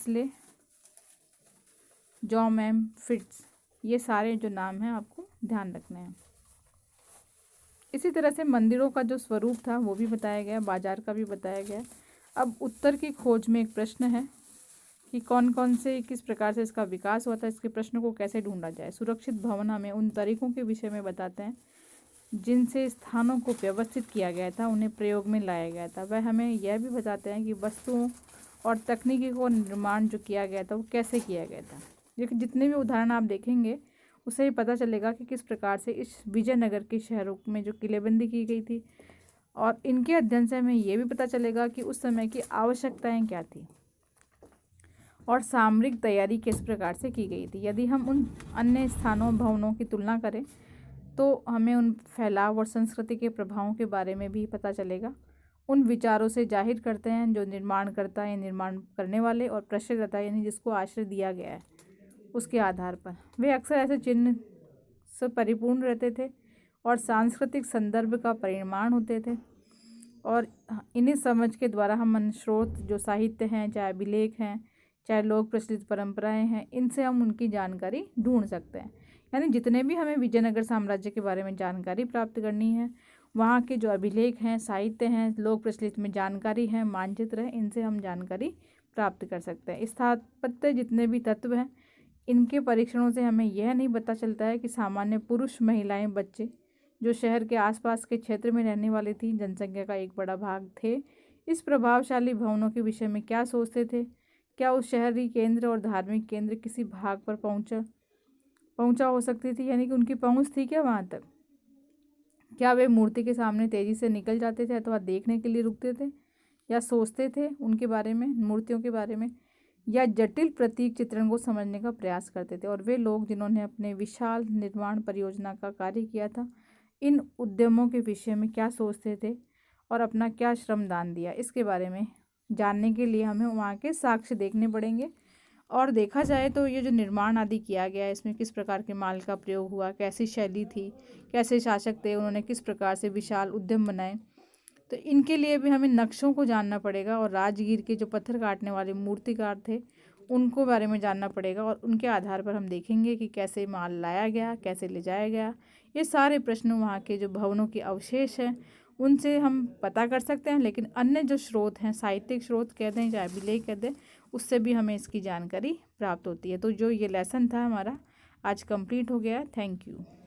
इसलिए John M fits, ये सारे जो नाम हैं आपको ध्यान रखने हैं। इसी तरह से मंदिरों का जो स्वरूप था वो भी बताया गया, बाजार का भी बताया गया। अब उत्तर की खोज में एक प्रश्न है कि कौन कौन से किस प्रकार से इसका विकास हुआ था, इसके प्रश्न को कैसे ढूंढा जाए। सुरक्षित भवन हमें उन तरीकों के विषय में बताते हैं जिनसे स्थानों को व्यवस्थित किया गया था, उन्हें प्रयोग में लाया गया था। वह हमें यह भी बताते हैं कि वस्तुओं और तकनीकी को निर्माण जो किया गया था वो कैसे किया गया था। लेकिन जितने भी उदाहरण आप देखेंगे उससे ही पता चलेगा कि किस प्रकार से इस विजयनगर के शहरों में जो किलेबंदी की गई थी, और इनके अध्ययन से हमें ये भी पता चलेगा कि उस समय की आवश्यकताएं क्या थी और सामरिक तैयारी किस प्रकार से की गई थी। यदि हम उन अन्य स्थानों भवनों की तुलना करें तो हमें उन फैलाव और संस्कृति के प्रभावों के बारे में भी पता चलेगा। उन विचारों से जाहिर करते हैं जो निर्माणकर्ता या निर्माण करने वाले और प्रश्रयदाता यानी जिसको आश्रय दिया गया है उसके आधार पर वे अक्सर ऐसे चिन्ह से परिपूर्ण रहते थे और सांस्कृतिक संदर्भ का परिमाण होते थे। और इन्हीं समझ के द्वारा हम स्रोत जो साहित्य हैं, चाहे अभिलेख हैं, चाहे लोक प्रचलित परंपराएं हैं, इनसे हम उनकी जानकारी ढूंढ सकते हैं। यानी जितने भी हमें विजयनगर साम्राज्य के बारे में जानकारी प्राप्त करनी है, वहाँ के जो अभिलेख हैं, साहित्य हैं, लोक प्रचलित में जानकारी है, मानचित्र है, इनसे हम जानकारी प्राप्त कर सकते हैं। स्थापत्य जितने भी तत्व हैं, इनके परीक्षणों से हमें यह नहीं पता चलता है कि सामान्य पुरुष, महिलाएं, बच्चे जो शहर के आसपास के क्षेत्र में रहने वाले थी, जनसंख्या का एक बड़ा भाग थे, इस प्रभावशाली भवनों के विषय में क्या सोचते थे। क्या उस शहरी केंद्र और धार्मिक केंद्र किसी भाग पर पहुंचा हो सकती थी, यानी कि उनकी पहुंच थी क्या वहां तक। क्या वे मूर्ति के सामने तेजी से निकल जाते थे अथवा देखने के लिए रुकते थे या सोचते थे उनके बारे में, मूर्तियों के बारे में, या जटिल प्रतीक चित्रण को समझने का प्रयास करते थे। और वे लोग जिन्होंने अपने विशाल निर्माण परियोजना का कार्य किया था, इन उद्यमों के विषय में क्या सोचते थे और अपना क्या श्रमदान दिया, इसके बारे में जानने के लिए हमें वहाँ के साक्ष्य देखने पड़ेंगे। और देखा जाए तो ये जो निर्माण आदि किया गया है, इसमें किस प्रकार के माल का प्रयोग हुआ, कैसी शैली थी, कैसे शासक थे, उन्होंने किस प्रकार से विशाल उद्यम बनाए, तो इनके लिए भी हमें नक्शों को जानना पड़ेगा। और राजगीर के जो पत्थर काटने वाले मूर्तिकार थे उनको बारे में जानना पड़ेगा, और उनके आधार पर हम देखेंगे कि कैसे माल लाया गया, कैसे ले जाया गया। ये सारे प्रश्न वहाँ के जो भवनों के अवशेष हैं उनसे हम पता कर सकते हैं। लेकिन अन्य जो स्रोत हैं, साहित्यिक स्रोत कहते हैं, चाहे अभिलेख कहते हैं, उससे भी हमें इसकी जानकारी प्राप्त होती है। तो जो ये लेसन था हमारा आज कंप्लीट हो गया। Thank you.